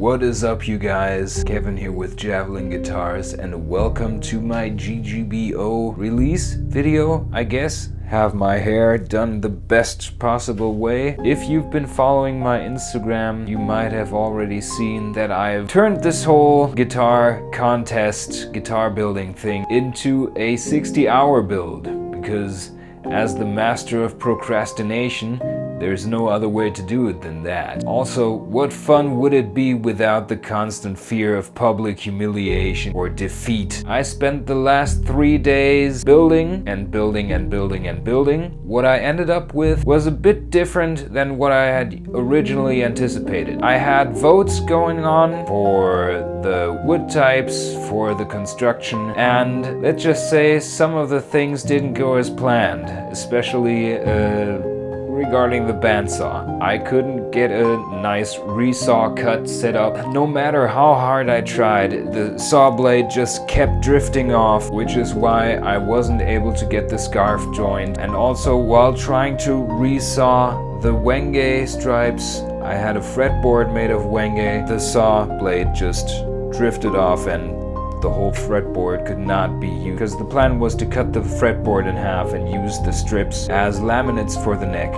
What is up, you guys? Kevin here with Javelin Guitars, and welcome to my GGBO release video, I guess. Have my hair done the best possible way. If you've been following my Instagram, you might have already seen that I've turned this whole guitar contest, guitar building thing into a 60-hour build, because as the master of procrastination, there's no other way to do it than that. Also, what fun would it be without the constant fear of public humiliation or defeat? I spent the last 3 days building and building and building and building. What I ended up with was a bit different than what I had originally anticipated. I had votes going on for the wood types, for the construction, and let's just say some of the things didn't go as planned, especially regarding the bandsaw. I couldn't get a nice resaw cut set up. No matter how hard I tried, the saw blade just kept drifting off, which is why I wasn't able to get the scarf joined. And also, while trying to resaw the wenge stripes, I had a fretboard made of wenge. The saw blade just drifted off and the whole fretboard could not be used, because the plan was to cut the fretboard in half and use the strips as laminates for the neck.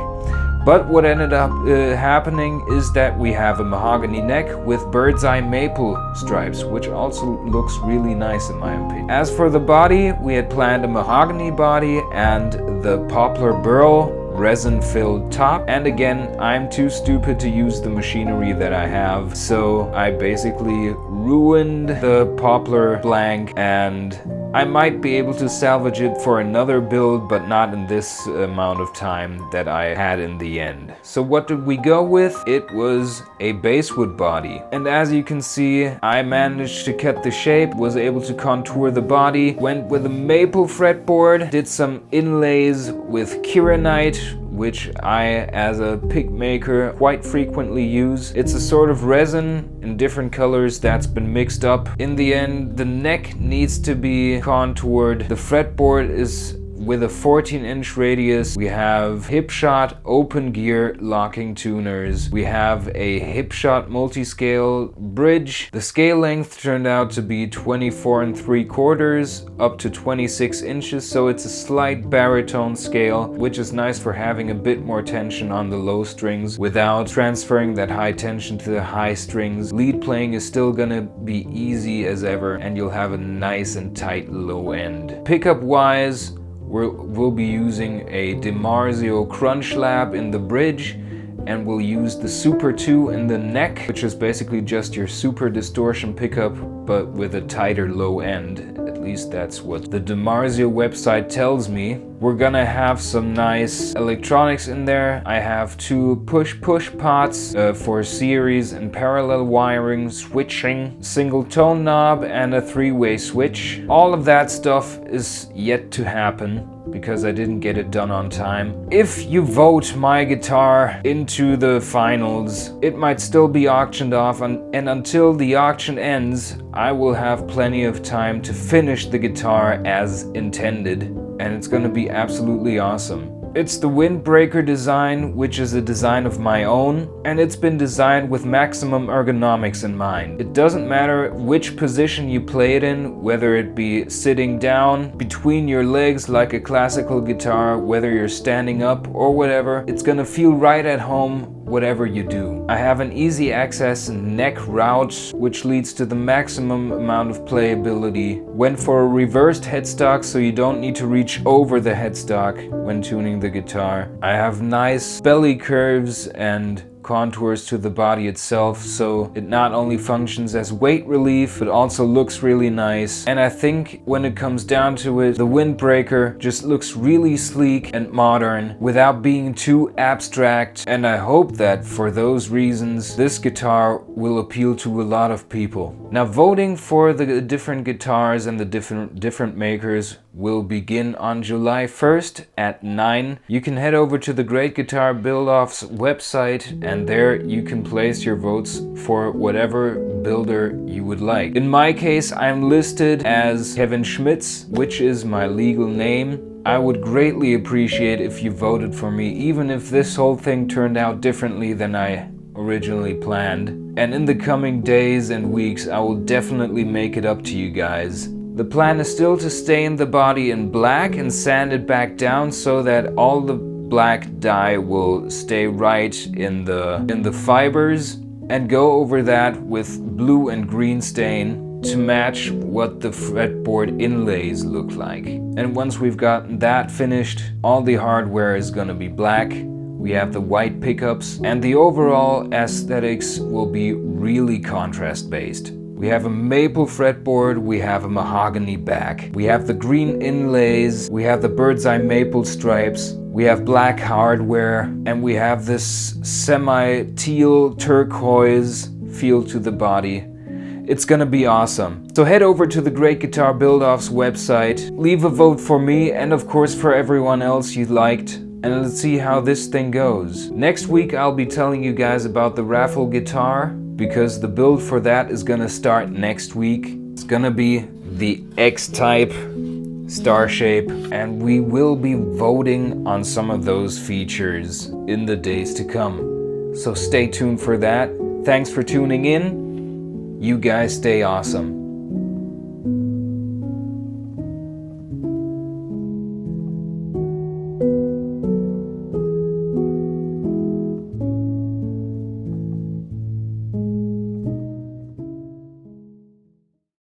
But what ended up happening is that we have a mahogany neck with bird's eye maple stripes, which also looks really nice in my opinion. As for the body, we had planned a mahogany body and the poplar burl resin-filled top, and again, I'm too stupid to use the machinery that I have, so I basically ruined the poplar blank, and I might be able to salvage it for another build, but not in this amount of time that I had in the end. So what did we go with? It was a basswood body, and as you can see, I managed to cut the shape, was able to contour the body, went with a maple fretboard, did some inlays with kieranite, which I, as a pick maker, quite frequently use. It's a sort of resin in different colors that's been mixed up. In the end, the neck needs to be contoured. The fretboard is with a 14-inch radius. We have Hipshot open gear locking tuners. We have a Hipshot multi-scale bridge. The scale length turned out to be 24 3/4 up to 26 inches, so it's a slight baritone scale, which is nice for having a bit more tension on the low strings without transferring that high tension to the high strings. Lead playing is still gonna be easy as ever, and you'll have a nice and tight low end. Pickup wise, we'll be using a DiMarzio Crunch Lab in the bridge, and we'll use the Super 2 in the neck, which is basically just your super distortion pickup, but with a tighter low end. At least that's what the DiMarzio website tells me. We're gonna have some nice electronics in there. I have 2 push-push pots for series and parallel wiring, switching, single tone knob, and a 3-way switch. All of that stuff is yet to happen, because I didn't get it done on time. If you vote my guitar into the finals, it might still be auctioned off, and until the auction ends, I will have plenty of time to finish the guitar as intended, and it's gonna be absolutely awesome. It's the Windbreaker design, which is a design of my own, and it's been designed with maximum ergonomics in mind. It doesn't matter which position you play it in, whether it be sitting down, between your legs like a classical guitar, whether you're standing up or whatever, it's gonna feel right at home whatever you do. I have an easy access neck route, which leads to the maximum amount of playability. Went for a reversed headstock, so you don't need to reach over the headstock when tuning the guitar. I have nice belly curves and contours to the body itself, so it not only functions as weight relief, but also looks really nice. And I think when it comes down to it, the Windbreaker just looks really sleek and modern without being too abstract, and I hope that for those reasons this guitar will appeal to a lot of people. Now, voting for the different guitars and the different makers will begin on July 1st at 9. You can head over to the Great Guitar Build-Off's website, and there you can place your votes for whatever builder you would like. In my case, I'm listed as Kevin Schmitz, which is my legal name. I would greatly appreciate if you voted for me, even if this whole thing turned out differently than I originally planned. And in the coming days and weeks, I will definitely make it up to you guys. The plan is still to stain the body in black and sand it back down so that all the black dye will stay right in the fibers, and go over that with blue and green stain to match what the fretboard inlays look like. And once we've gotten that finished, all the hardware is gonna be black. We have the white pickups, and the overall aesthetics will be really contrast based. We have a maple fretboard, we have a mahogany back, we have the green inlays, we have the bird's eye maple stripes, we have black hardware, and we have this semi-teal turquoise feel to the body. It's gonna be awesome. So head over to the Great Guitar Build-Off's website, leave a vote for me and of course for everyone else you liked, and let's see how this thing goes. Next week I'll be telling you guys about the raffle guitar, because the build for that is gonna start next week. It's gonna be the X-Type star shape, and we will be voting on some of those features in the days to come. So stay tuned for that. Thanks for tuning in. You guys stay awesome.